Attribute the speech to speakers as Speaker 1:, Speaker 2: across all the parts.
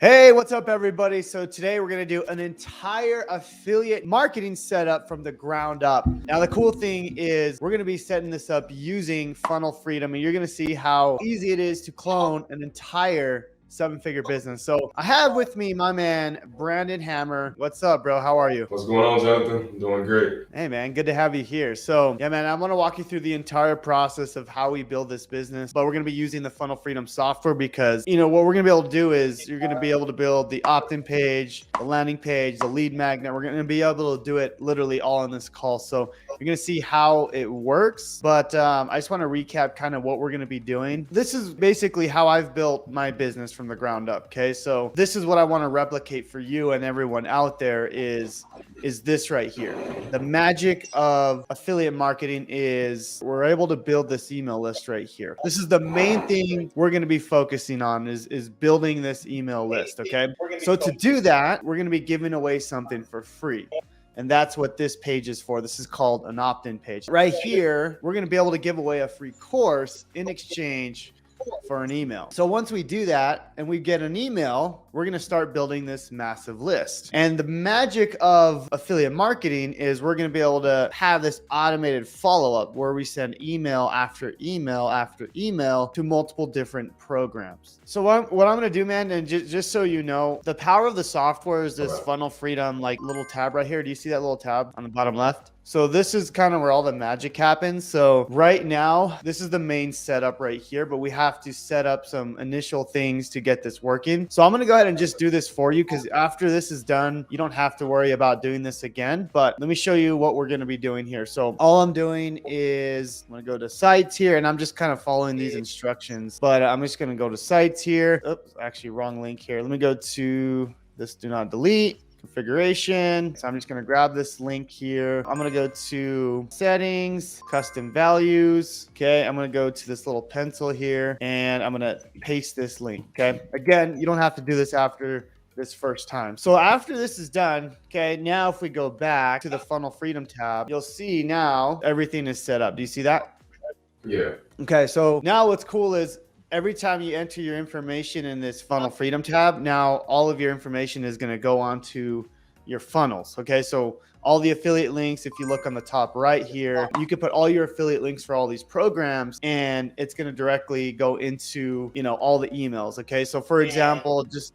Speaker 1: Hey, what's up, everybody? So today we're going to do an entire affiliate marketing setup from the ground up. Now, the cool thing is we're going to be setting this up using Funnel Freedom, and you're going to see how easy it is to clone an entire seven-figure business. So I have with me my man, Brandon Hammer. What's up, bro? How are you?
Speaker 2: What's going on, Jonathan? I'm doing great.
Speaker 1: Hey, man, good to have you here. So yeah, man, I'm going to walk you through the entire process of how we build this business, but we're going to be using the Funnel Freedom software because, what we're going to be able to do is you're going to be able to build the opt-in page, the landing page, the lead magnet. We're going to be able to do it literally all in this call. So you're going to see how it works, but I just want to recap kind of what we're going to be doing. This is basically how I've built my business from the ground up. Okay. So this is what I want to replicate for you and everyone out there is this right here. The magic of affiliate marketing is we're able to build this email list right here. This is the main thing we're going to be focusing on is building this email list. Okay. So to do that, we're going to be giving away something for free. And that's what this page is for. This is called an opt-in page. Right here, we're going to be able to give away a free course in exchange for an email. So once we do that and we get an email, we're going to start building this massive list. And the magic of affiliate marketing is we're going to be able to have this automated follow-up where we send email after email after email to multiple different programs. So what I'm going to do, man, and just so you know, the power of the software is this Funnel Freedom like little tab right here. Do you see that little tab on the bottom left? So this is kind of where all the magic happens. So right now, this is the main setup right here, but we have to set up some initial things to get this working. So I'm going to go ahead and just do this for you because after this is done, you don't have to worry about doing this again. But let me show you what we're going to be doing here. So all I'm doing is I'm going to go to sites here and I'm just kind of following these instructions, but I'm just going to go to sites here. Oops, actually wrong link here. Let me go to this do not delete. Configuration. So I'm just going to grab this link here. I'm going to go to settings, custom values. Okay. I'm going to go to this little pencil here and I'm going to paste this link. Okay. Again, you don't have to do this after this first time. So after this is done, okay, now if we go back to the Funnel Freedom tab, you'll see now everything is set up. Do you see that?
Speaker 2: Yeah.
Speaker 1: Okay. So now what's cool is every time you enter your information in this Funnel Freedom tab, now all of your information is going to go onto your funnels. Okay. So all the affiliate links, if you look on the top right here, you can put all your affiliate links for all these programs and it's going to directly go into, all the emails. Okay. So for example, just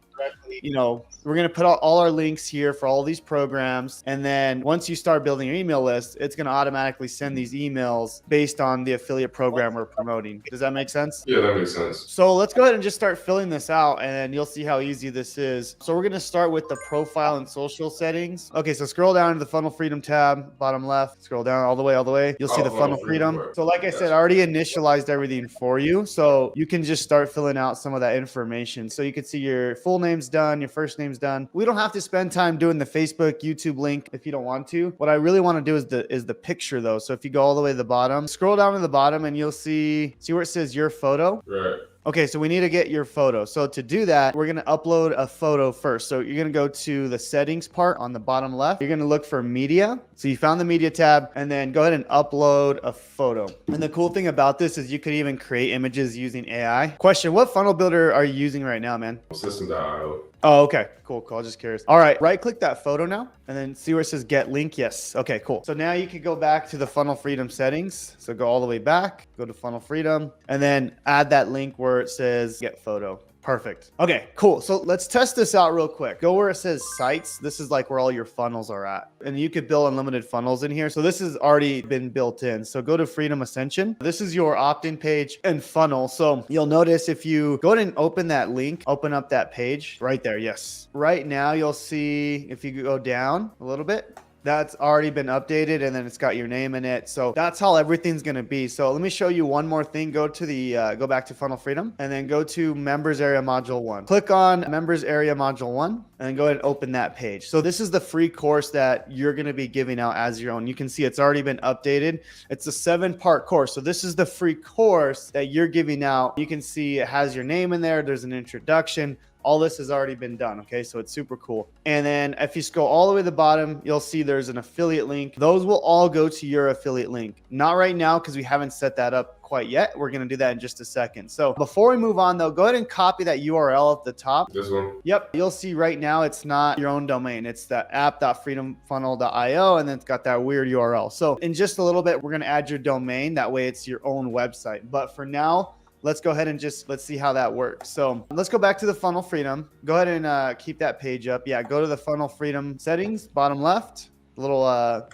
Speaker 1: we're going to put all our links here for all these programs. And then once you start building your email list, it's going to automatically send these emails based on the affiliate program we're promoting. Does that make sense?
Speaker 2: Yeah, that makes sense.
Speaker 1: So let's go ahead and just start filling this out and you'll see how easy this is. So we're going to start with the profile and social settings. Okay. So scroll down to the Funnel Freedom tab, bottom left, scroll down all the way. You'll see the Funnel Freedom. So like I said, I already initialized everything for you. So you can just start filling out some of that information. So you can see your full name's done, your first name's done. We don't have to spend time doing the Facebook, YouTube link if you don't want to. What I really want to do is the picture though. So if you go all the way to the bottom, scroll down to the bottom and you'll see where it says your photo.
Speaker 2: Right.
Speaker 1: Okay, so we need to get your photo. So to do that, we're going to upload a photo first. So you're going to go to the settings part on the bottom left. You're going to look for media. So you found the media tab and then go ahead and upload a photo. And the cool thing about this is you could even create images using AI. Question, what funnel builder are you using right now, man?
Speaker 2: System.io.
Speaker 1: Oh, okay. Cool. I was just curious. All right. Right click that photo now and then see where it says get link. Yes. Okay, cool. So now you can go back to the Funnel Freedom settings. So go all the way back, go to Funnel Freedom and then add that link where it says get photo. Perfect. Okay, cool. So let's test this out real quick. Go where it says sites. This is like where all your funnels are at. And you could build unlimited funnels in here. So this has already been built in. So go to Freedom Ascension. This is your opt-in page and funnel. So you'll notice if you go ahead and open that link, open up that page right there. Yes. Right now you'll see if you go down a little bit, that's already been updated and then it's got your name in it. So that's how everything's going to be. So let me show you one more thing. Go to go back to Funnel Freedom and then go to Members Area Module 1. Click on Members Area Module 1 and then go ahead and open that page. So this is the free course that you're going to be giving out as your own. You can see it's already been updated. It's a 7-part course. So this is the free course that you're giving out. You can see it has your name in there. There's an introduction. All this has already been done. Okay. So it's super cool. And then if you scroll all the way to the bottom, you'll see there's an affiliate link. Those will all go to your affiliate link. Not right now because we haven't set that up quite yet. We're going to do that in just a second. So before we move on though, go ahead and copy that URL at the top.
Speaker 2: This one?
Speaker 1: Yep. You'll see right now it's not your own domain. It's the app.freedomfunnel.io, and then it's got that weird URL. So in just a little bit, we're going to add your domain. That way it's your own website. But for now, let's go ahead and let's see how that works. So let's go back to the Funnel Freedom. Go ahead and keep that page up. Yeah, go to the Funnel Freedom settings, bottom left, little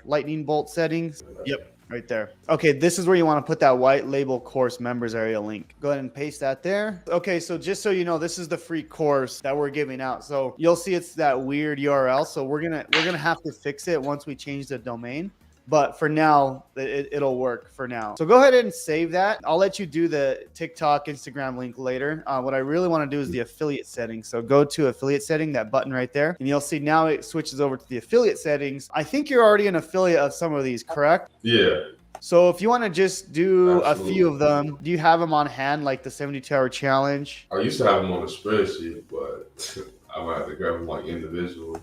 Speaker 1: lightning bolt settings. Yep. Right there. Okay, this is where you want to put that white label course members area link. Go ahead and paste that there. Okay, so just so you know, this is the free course that we're giving out. So you'll see it's that weird URL. So we're gonna have to fix it once we change the domain. But for now, it'll work for now. So go ahead and save that. I'll let you do the TikTok, Instagram link later. What I really want to do is the affiliate settings. So go to affiliate setting, that button right there. And you'll see now it switches over to the affiliate settings. I think you're already an affiliate of some of these, correct?
Speaker 2: Yeah.
Speaker 1: So if you want to just do
Speaker 2: Absolutely.
Speaker 1: a few of them, do you have them on hand, like the 72-hour challenge?
Speaker 2: I used to have them on a spreadsheet, but I might have to grab them like individually.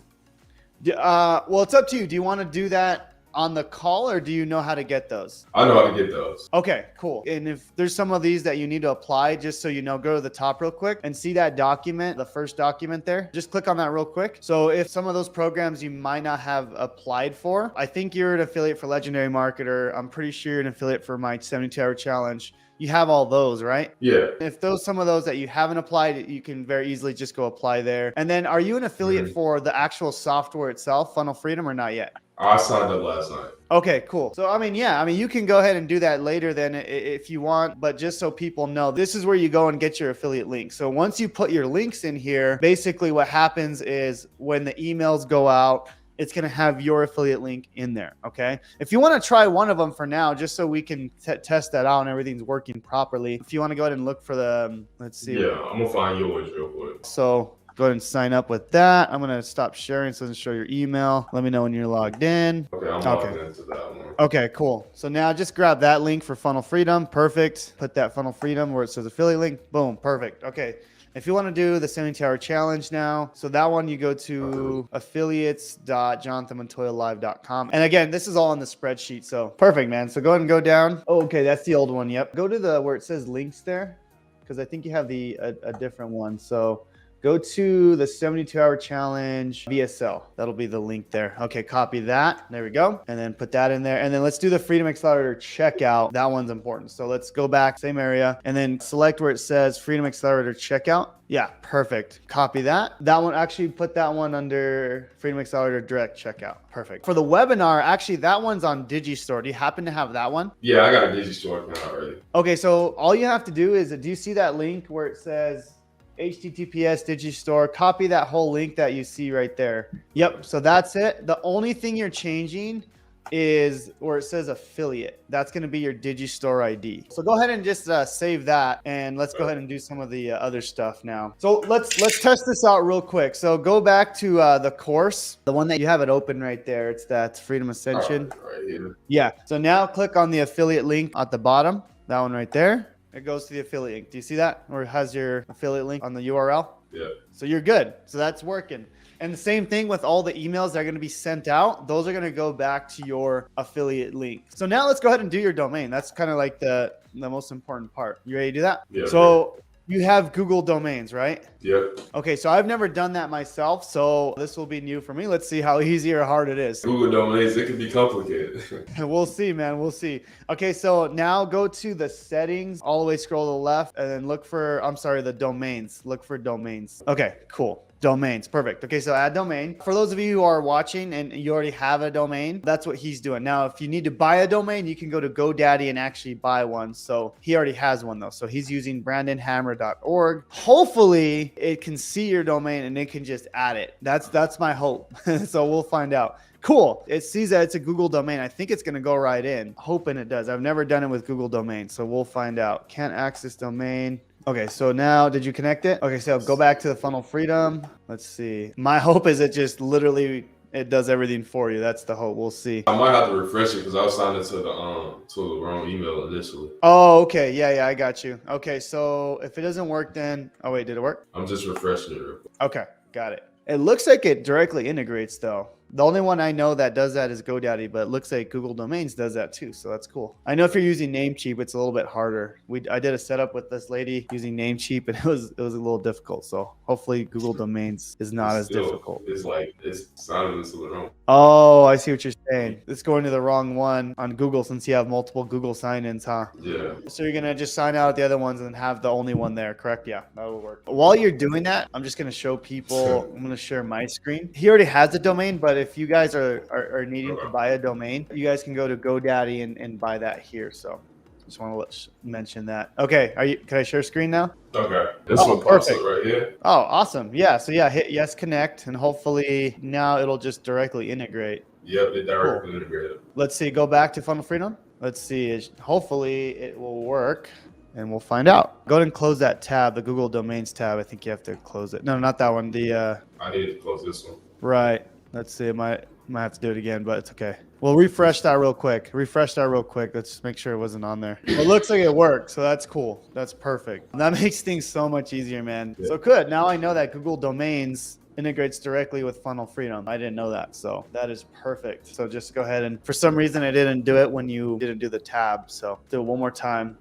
Speaker 1: Well, it's up to you. Do you want to do that on the call, or do you know how to get those?
Speaker 2: I know how to get those.
Speaker 1: Okay, cool. And if there's some of these that you need to apply, just so you know, go to the top real quick and see that document, the first document there. Just click on that real quick. So if some of those programs you might not have applied for, I think you're an affiliate for Legendary Marketer. I'm pretty sure you're an affiliate for my 72-hour challenge. You have all those, right?
Speaker 2: Yeah.
Speaker 1: If some of those that you haven't applied, you can very easily just go apply there. And then are you an affiliate for the actual software itself, Funnel Freedom, or not yet?
Speaker 2: I signed up last night.
Speaker 1: Okay, cool. So, yeah, you can go ahead and do that later then if you want, but just so people know, this is where you go and get your affiliate link. So once you put your links in here, basically what happens is when the emails go out, it's going to have your affiliate link in there. Okay. If you want to try one of them for now, just so we can test that out and everything's working properly. If you want to go ahead and look for the, let's see.
Speaker 2: Yeah, I'm gonna find yours real quick.
Speaker 1: So go ahead and sign up with that. I'm going to stop sharing so it doesn't show your email. Let me know when you're logged in.
Speaker 2: Okay, I'm logged into that one.
Speaker 1: Okay, cool. So now just grab that link for Funnel Freedom. Perfect. Put that Funnel Freedom where it says affiliate link. Boom. Perfect. Okay. If you want to do the 72-hour challenge now, so that one you go to affiliates.jonathanmontoyalive.com. And again, this is all in the spreadsheet. So perfect, man. So go ahead and go down. Oh, okay. That's the old one. Yep. Go to where it says links there, because I think you have a different one. So go to the 72-hour challenge VSL. That'll be the link there. Okay, copy that. There we go. And then put that in there. And then let's do the Freedom Accelerator checkout. That one's important. So let's go back, same area, and then select where it says Freedom Accelerator checkout. Yeah, perfect. Copy that. That one, actually put that one under Freedom Accelerator direct checkout. Perfect. For the webinar, actually, that one's on Digistore. Do you happen to have that one?
Speaker 2: Yeah, I got a Digistore account already.
Speaker 1: Okay, so all you have to do is, do you see that link where it says HTTPS Digistore? Copy that whole link that you see right there. Yep. So that's it. The only thing you're changing is where it says affiliate. That's going to be your Digistore ID. So go ahead and just save that, and let's go ahead and do some of the other stuff now. So let's test this out real quick. So go back to the course, the one that you have it open right there. It's that Freedom Ascension.
Speaker 2: Right here.
Speaker 1: Yeah. So now click on the affiliate link at the bottom. That one right there. It goes to the affiliate link. Do you see that? Or it has your affiliate link on the URL?
Speaker 2: Yeah.
Speaker 1: So you're good. So that's working. And the same thing with all the emails that are going to be sent out. Those are going to go back to your affiliate link. So now let's go ahead and do your domain. That's kind of like the most important part. You ready to do that?
Speaker 2: Yeah.
Speaker 1: So you have Google domains, right?
Speaker 2: Yep.
Speaker 1: Okay, so I've never done that myself, so this will be new for me. Let's see how easy or hard it is.
Speaker 2: Google domains, it can be complicated.
Speaker 1: We'll see, man. We'll see. Okay, so now go to the settings, all the way scroll to the left, and then look for, the domains. Look for domains. Okay, cool. Domains. Perfect. Okay, so add domain. For those of you who are watching and you already have a domain, that's what he's doing. Now, if you need to buy a domain, you can go to GoDaddy and actually buy one. So he already has one though. So he's using brandonhammer.org. Hopefully it can see your domain and it can just add it. That's my hope. So we'll find out. Cool. It sees that it's a Google domain. I think it's going to go right in. Hoping it does. I've never done it with Google domain. So we'll find out. Can't access domain. Okay, so now did you connect it? Okay, so go back to the Funnel Freedom. Let's see. My hope is it just literally it does everything for you. That's the hope. We'll see.
Speaker 2: I might have to refresh it because I was signed into the wrong email initially.
Speaker 1: Oh, okay. Yeah, I got you. Okay, so if it doesn't work, then wait, did it work?
Speaker 2: I'm just refreshing it real quick.
Speaker 1: Okay, got it. It looks like it directly integrates though. The only one I know that does that is GoDaddy, but it looks like Google Domains does that too. So that's cool. I know if you're using Namecheap, it's a little bit harder. I did a setup with this lady using Namecheap, and it was a little difficult. So hopefully Google Domains is not as difficult.
Speaker 2: It's like it's synonymous with it.
Speaker 1: Oh, I see what you're saying. It's going to the wrong one on Google since you have multiple Google sign-ins, huh?
Speaker 2: Yeah.
Speaker 1: So you're gonna just sign out at the other ones and have the only one there, correct? Yeah, that will work. While you're doing that, I'm just gonna show people. I'm gonna share my screen. He already has a domain, but if you guys are needing to buy a domain, you guys can go to GoDaddy and buy that here. So just want to mention that. Okay, can I share screen now?
Speaker 2: Okay, this one pops up right here.
Speaker 1: Oh, awesome. Yeah, so yeah, hit yes connect, and hopefully now it'll just directly integrate.
Speaker 2: Yep, it directly integrated.
Speaker 1: Let's see, go back to Funnel Freedom. Let's see, hopefully it will work, and we'll find out. Go ahead and close that tab, the Google Domains tab. I think you have to close it. No, not that one.
Speaker 2: I need to close this one.
Speaker 1: Right. Let's see, I might have to do it again, but it's okay. We'll refresh that real quick. Let's make sure it wasn't on there. It looks like it worked, so that's cool. That's perfect. And that makes things so much easier, man. Yeah. So good. Now I know that Google Domains integrates directly with Funnel Freedom. I didn't know that, so that is perfect. So just go ahead, and for some reason I didn't do it when you didn't do the tab, so do it one more time.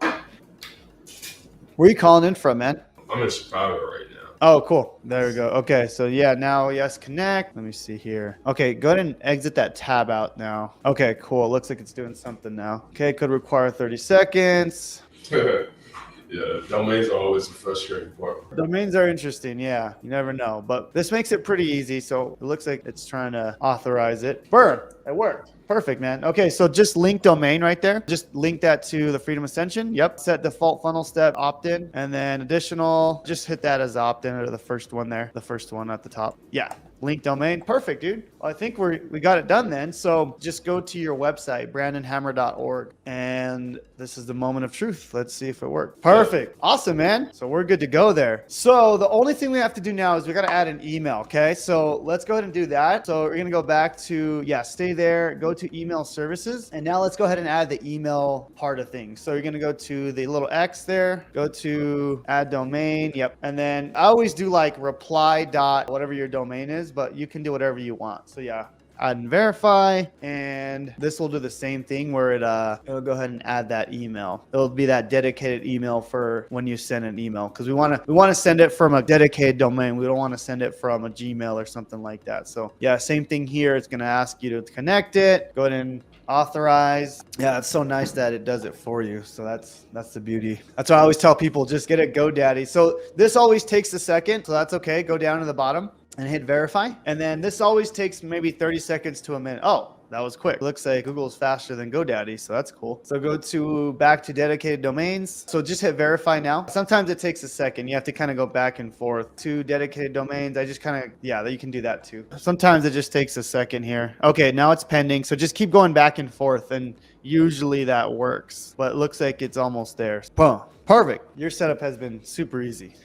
Speaker 1: Where are you calling in from, man?
Speaker 2: I'm in Chicago right now.
Speaker 1: Oh, cool. There we go. Okay, so yeah, now yes, connect. Let me see here. Okay, go ahead and exit that tab out now. Okay, cool. It looks like it's doing something now. Okay, could require 30 seconds.
Speaker 2: Yeah, domains are always a frustrating part.
Speaker 1: Domains are interesting, yeah. You never know. But this makes it pretty easy. So it looks like it's trying to authorize it. Burn. It worked. Perfect, man. Okay, so just link domain right there. Just link that to the Freedom Ascension. Yep. Set default funnel step opt-in. And then additional, just hit that as opt-in or the first one there. The first one at the top. Yeah. Link domain. Perfect, dude. Well, I think we got it done then. So just go to your website, brandonhammer.org. And this is the moment of truth. Let's see if it worked. Perfect. Awesome, man. So we're good to go there. So the only thing we have to do now is we got to add an email. Okay. So let's go ahead and do that. So we're going to go back to, stay there, go to email services. And now let's go ahead and add the email part of things. So you're going to go to the little X there, go to add domain. Yep. And then I always do like reply dot whatever your domain is, but you can do whatever you want. So yeah, add and verify, and this will do the same thing where it'll go ahead and add that email. It'll be that dedicated email for when you send an email, because we want to send it from a dedicated domain. We don't want to send it from a Gmail or something like that. So yeah, same thing here. It's going to ask you to connect it. Go ahead and authorize. Yeah, it's so nice that it does it for you. So that's the beauty. That's why I always tell people, just get a GoDaddy. So this always takes a second, so that's okay. Go down to the bottom and hit verify. And then this always takes maybe 30 seconds to a minute. Oh, that was quick. Looks like Google's faster than GoDaddy, so that's cool. So go back to dedicated domains. So just hit verify now. Sometimes it takes a second. You have to kind of go back and forth to dedicated domains. I just kind of, you can do that too. Sometimes it just takes a second here. Okay, now it's pending. So just keep going back and forth, and usually that works. But it looks like it's almost there. Boom. Perfect. Your setup has been super easy.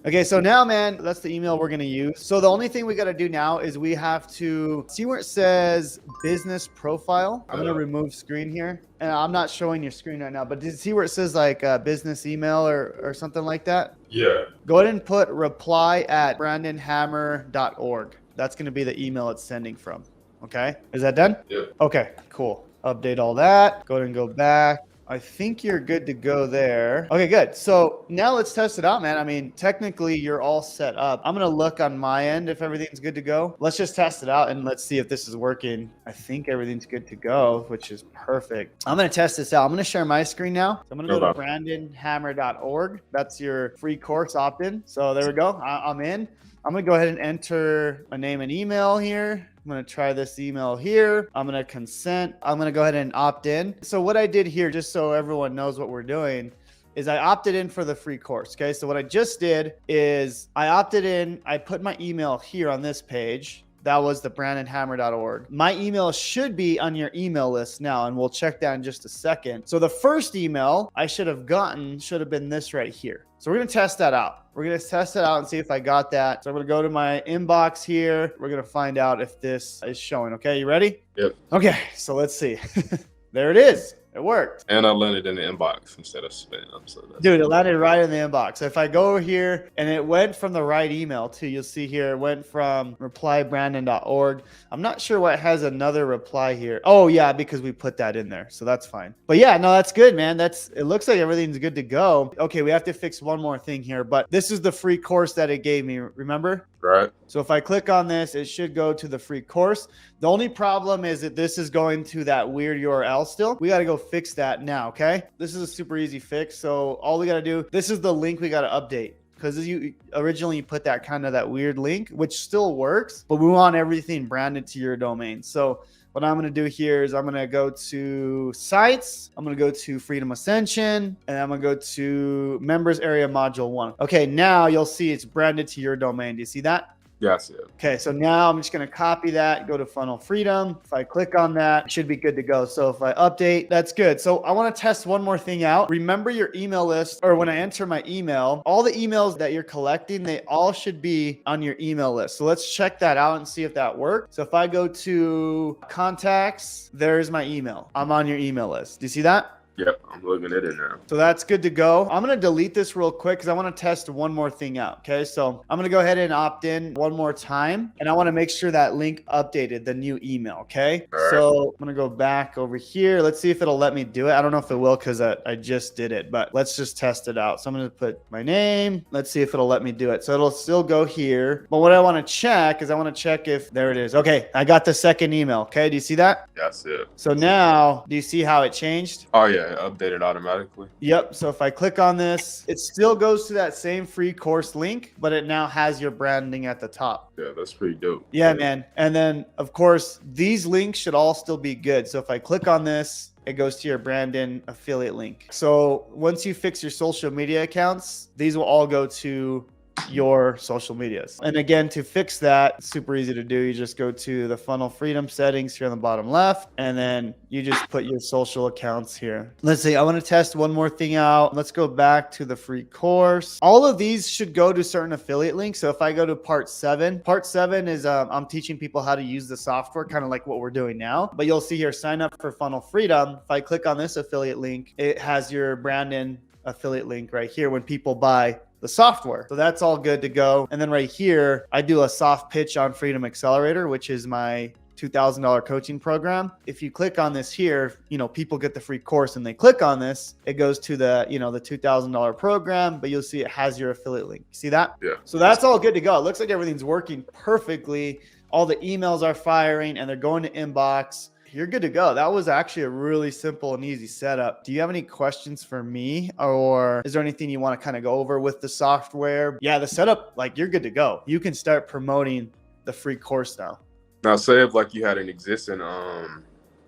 Speaker 1: Okay, so now, man, that's the email we're going to use. So the only thing we got to do now is we have to see where it says business profile. I'm going to remove screen here. And I'm not showing your screen right now, but did you see where it says like business email or something like that?
Speaker 2: Yeah.
Speaker 1: Go ahead and put reply@brandonhammer.org. That's going to be the email it's sending from. Okay. Is that done?
Speaker 2: Yep.
Speaker 1: Okay, cool. Update all that. Go ahead and go back. I think you're good to go there. Okay, good. So now let's test it out, man. I mean, technically you're all set up. I'm going to look on my end if everything's good to go. Let's just test it out and let's see if this is working. I think everything's good to go, which is perfect. I'm going to test this out. I'm going to share my screen now. So I'm going to go to brandonhammer.org. That's your free course opt-in. So there we go. I'm in. I'm going to go ahead and enter my name and email here. I'm going to try this email here. I'm going to consent. I'm going to go ahead and opt in. So what I did here, just so everyone knows what we're doing, is I opted in for the free course. Okay. So what I just did is I opted in. I put my email here on this page. That was the brandonhammer.org. My email should be on your email list now, and we'll check that in just a second. So the first email I should have gotten should have been this right here. So we're going to test that out. We're going to test it out and see if I got that. So I'm going to go to my inbox here. We're going to find out if this is showing. Okay, you ready?
Speaker 2: Yep.
Speaker 1: Okay, so let's see. There it is. It worked.
Speaker 3: And I landed in the inbox instead of spam. So that's
Speaker 1: Dude, it landed right in the inbox. So if I go over here and it went from the right email too, you'll see here it went from replybrandon.org. I'm not sure what has another reply here. Oh yeah, because we put that in there. So that's fine. But yeah, no, that's good, man. It looks like everything's good to go. Okay, we have to fix one more thing here, but this is the free course that it gave me, remember?
Speaker 3: right.
Speaker 1: So if I click on this, it should go to the free course. The only problem is that this is going to that weird URL still. We got to go fix that now, okay? This is a super easy fix. So all we got to do, this is the link we got to update. Because you originally put that kind of that weird link, which still works, but we want everything branded to your domain. So what I'm going to do here is I'm going to go to sites. I'm going to go to Freedom Ascension, and I'm going to go to members area module 1. Okay, now you'll see it's branded to your domain. Do you see that?
Speaker 3: Yeah, I see it.
Speaker 1: Okay, so now I'm just going to copy that, go to Funnel Freedom. If I click on that, it should be good to go. So if I update, that's good. So I want to test one more thing out. Remember your email list, or when I enter my email, all the emails that you're collecting, they all should be on your email list. So let's check that out and see if that works. So if I go to contacts, there's my email. I'm on your email list. Do you see that?
Speaker 3: Yep, I'm looking at it now.
Speaker 1: So that's good to go. I'm going to delete this real quick because I want to test one more thing out. Okay, so I'm going to go ahead and opt in one more time. And I want to make sure that link updated, the new email. Okay,
Speaker 3: right.
Speaker 1: So I'm going to go back over here. Let's see if it'll let me do it. I don't know if it will because I just did it, but let's just test it out. So I'm going to put my name. Let's see if it'll let me do it. So it'll still go here. But what I want to check is I want to check if there it is. Okay, I got the second email. Okay, do you see that?
Speaker 3: Yeah, I see it.
Speaker 1: So now, do you see how it changed?
Speaker 3: Oh, yeah, it updated automatically.
Speaker 1: Yep. So if I click on this, it still goes to that same free course link, but it now has your branding at the top.
Speaker 3: Yeah, that's pretty dope.
Speaker 1: Yeah, man. And then, of course, these links should all still be good. So if I click on this, it goes to your Brandon affiliate link. So once you fix your social media accounts, these will all go to your social medias. And again, to fix that, it's super easy to do. You just go to the funnel freedom settings here on the bottom left, and then you just put your social accounts here. Let's see, I want to test one more thing out. Let's go back to the free course. All of these should go to certain affiliate links. So if I go to part 7 is I'm teaching people how to use the software, kind of like what we're doing now. But you'll see here, sign up for Funnel Freedom. If I click on this affiliate link, it has your Brandon affiliate link right here when people buy the software. So that's all good to go. And then right here, I do a soft pitch on Freedom Accelerator, which is my $2,000 coaching program. If you click on this here, people get the free course and they click on this, it goes to the, the $2,000 program, but you'll see it has your affiliate link. See that?
Speaker 3: Yeah.
Speaker 1: So that's all good to go. It looks like everything's working perfectly. All the emails are firing and they're going to inbox. You're good to go. That was actually a really simple and easy setup. Do you have any questions for me, or is there anything you want to kind of go over with the software? Yeah, the setup, you're good to go. You can start promoting the free course now.
Speaker 3: Now, say if you had an existing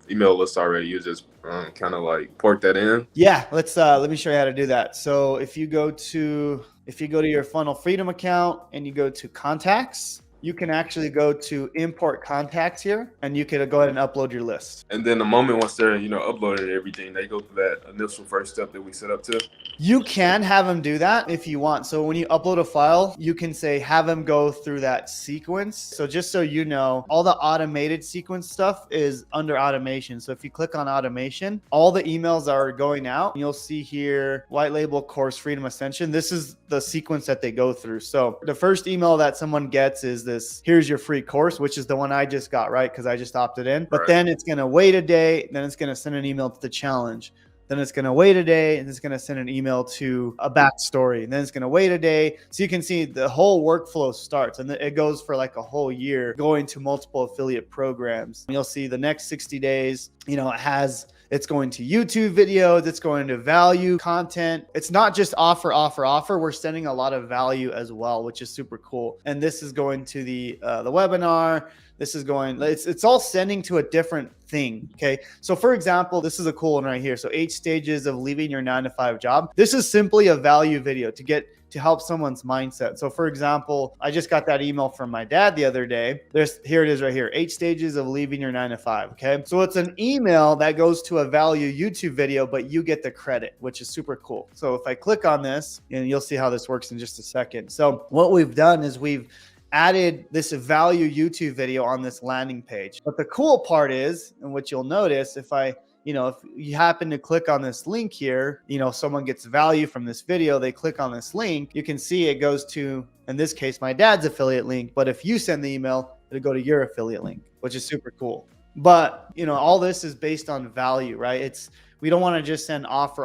Speaker 3: email list already, you just kind of port that in.
Speaker 1: Yeah, let me show you how to do that. So if you go to your Funnel Freedom account and you go to contacts, you can actually go to import contacts here, and you can go ahead and upload your list.
Speaker 3: And then the moment once they're, uploading everything, they go through that initial first step that we set up to.
Speaker 1: You can have them do that if you want. So when you upload a file, you can say, have them go through that sequence. So just so you know, all the automated sequence stuff is under automation. So if you click on automation, all the emails are going out. You'll see here, white label course Freedom Ascension. This is the sequence that they go through. So the first email that someone gets is this, here's your free course, which is the one I just got, right? Because I just opted in. But then it's going to wait a day. Then it's going to send an email to the challenge. Then it's going to wait a day, and it's going to send an email to a backstory. And then it's going to wait a day. So you can see the whole workflow starts, and it goes for a whole year, going to multiple affiliate programs. You'll see the next 60 days, it's going to YouTube videos. It's going to value content. It's not just offer. We're sending a lot of value as well, which is super cool. And this is going to the webinar. This is going, it's all sending to a different thing. Okay. So for example, this is a cool one right here. So 8 stages of leaving your 9-to-5 job. This is simply a value video to help someone's mindset. So for example, I just got that email from my dad the other day. Here it is right here. 8 stages of leaving your 9-to-5. Okay. So it's an email that goes to a value YouTube video, but you get the credit, which is super cool. So if I click on this, and you'll see how this works in just a second. So what we've done is we've added this value YouTube video on this landing page. But the cool part is, and what you'll notice, if I you know, if you happen to click on this link here, you know, someone gets value from this video, they click on this link, you can see it goes to, in this case, my dad's affiliate link. But if you send the email, it'll go to your affiliate link, which is super cool. But, you know, all this is based on value, right? We don't want to just send offer.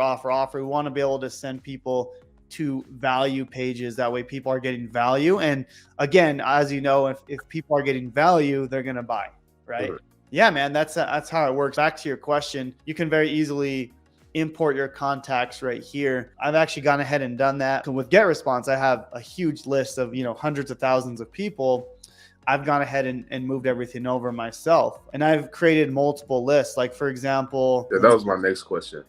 Speaker 1: We want to be able to send people to value pages. That way people are getting value. And again, as you know, if people are getting value, they're going to buy, right? Mm-hmm. Yeah, man, that's how it works. Back to your question, you can very easily import your contacts right here. I've actually gone ahead and done that. With GetResponse, I have a huge list of, you know, hundreds of thousands of people. I've gone ahead and moved everything over myself, and I've created multiple lists. Like, for example,
Speaker 3: yeah, that was my next question.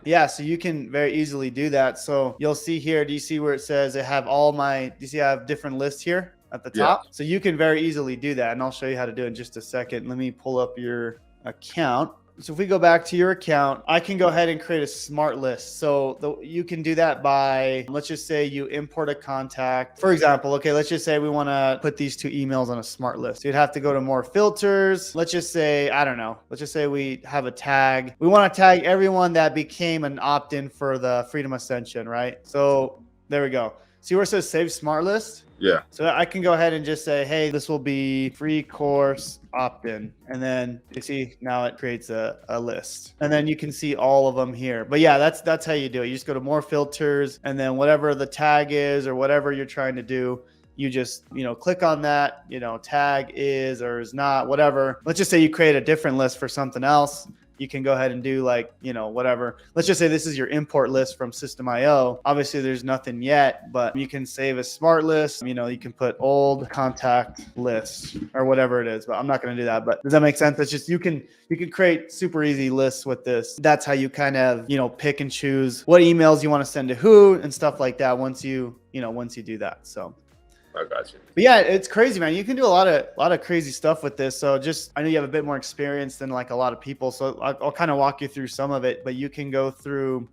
Speaker 1: Yeah, so you can very easily do that. So you'll see here, do you see where it says I have do you see I have different lists here at the top? Yeah. So you can very easily do that, and I'll show you how to do it in just a second. Let me pull up your account. So if we go back to your account, I can go ahead and create a smart list. So you can do that by, let's just say you import a contact. For example, okay, let's just say we want to put these 2 emails on a smart list. You'd have to go to more filters. Let's just say, I don't know. Let's just say we have a tag. We want to tag everyone that became an opt-in for the Freedom Ascension, right? So there we go. See where it says save smart list?
Speaker 3: Yeah.
Speaker 1: So I can go ahead and just say, hey, this will be free course opt-in. And then you see now it creates a list. And then you can see all of them here. But yeah, that's how you do it. You just go to more filters, and then whatever the tag is or whatever you're trying to do, you just, you know, click on that, you know, tag is or is not, whatever. Let's just say you create a different list for something else. You can go ahead and do like, you know, whatever. Let's just say this is your import list from System.io. Obviously there's nothing yet, but you can save a smart list. You know, you can put old contact list or whatever it is, but I'm not going to do that. But does that make sense? It's just, you can create super easy lists with this. That's how you kind of, you know, pick and choose what emails you want to send to who and stuff like that once you do that. So
Speaker 3: I got you.
Speaker 1: But yeah, it's crazy, man. You can do a lot of crazy stuff with this. So just, I know you have a bit more experience than like a lot of people. So I'll kind of walk you through some of it, but you can go through,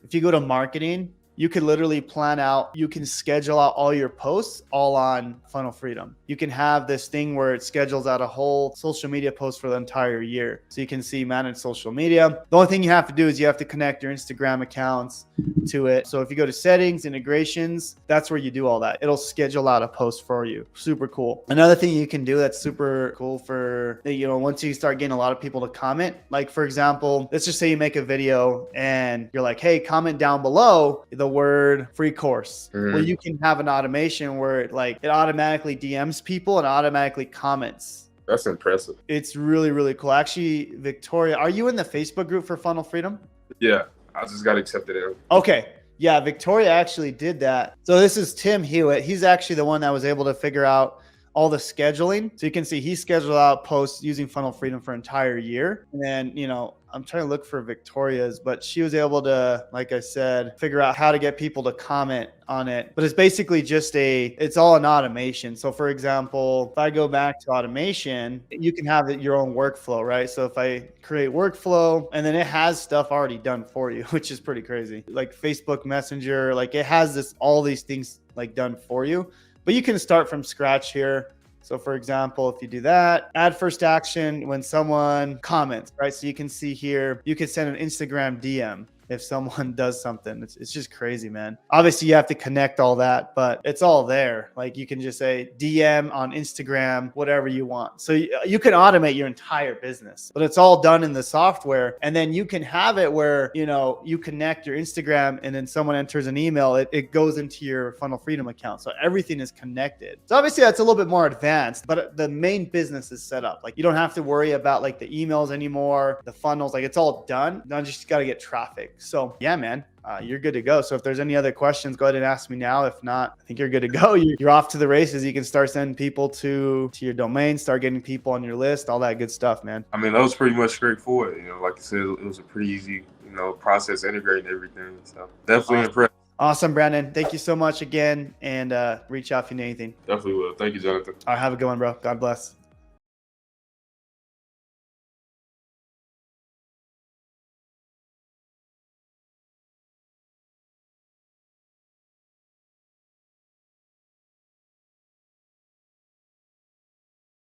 Speaker 1: if you go to marketing, you could literally plan out, you can schedule out all your posts all on Funnel Freedom. You can have this thing where it schedules out a whole social media post for the entire year. So you can see manage social media. The only thing you have to do is you have to connect your Instagram accounts to it. So if you go to settings, integrations, that's where you do all that. It'll schedule out a post for you. Super cool. Another thing you can do that's super cool for, you know, once you start getting a lot of people to comment, like for example, let's just say you make a video and you're like, hey, comment down below the word free course. Well, you can have an automation where it automatically DMs people and automatically comments.
Speaker 3: That's impressive.
Speaker 1: It's really, really cool. Actually, Victoria, are you in the Facebook group for Funnel Freedom?
Speaker 3: Yeah, I just got accepted in.
Speaker 1: Okay. Yeah, Victoria actually did that. So this is Tim Hewitt. He's actually the one that was able to figure out all the scheduling. So you can see he scheduled out posts using Funnel Freedom for an entire year. And then, you know, I'm trying to look for Victoria's, but she was able to, like I said, figure out how to get people to comment on it. But it's basically just it's all an automation. So for example, if I go back to automation, you can have your own workflow, right? So if I create workflow and then it has stuff already done for you, which is pretty crazy. Like Facebook Messenger, like it has all these things like done for you, but you can start from scratch here. So for example, if you do that, add first action when someone comments, right? So you can see here, you can send an Instagram DM if someone does something. It's just crazy, man. Obviously you have to connect all that, but it's all there. Like you can just say DM on Instagram, whatever you want. So you can automate your entire business, but it's all done in the software. And then you can have it where, you know, you connect your Instagram and then someone enters an email, it goes into your Funnel Freedom account. So everything is connected. So obviously that's a little bit more advanced, but the main business is set up. Like you don't have to worry about like the emails anymore, the funnels, like it's all done. Now you just got to get traffic. So yeah, man, you're good to go. So if there's any other questions, go ahead and ask me now. If not, I think you're good to go. You're off to the races. You can start sending people to your domain, start getting people on your list, all that good stuff, man.
Speaker 3: I mean, that was pretty much straightforward. You know, like you said, it was a pretty easy, you know, process integrating everything. So definitely impressed.
Speaker 1: Awesome, Brandon. Thank you so much again. And reach out if you need anything.
Speaker 3: Definitely will. Thank you, Jonathan.
Speaker 1: All right, have a good one, bro. God bless.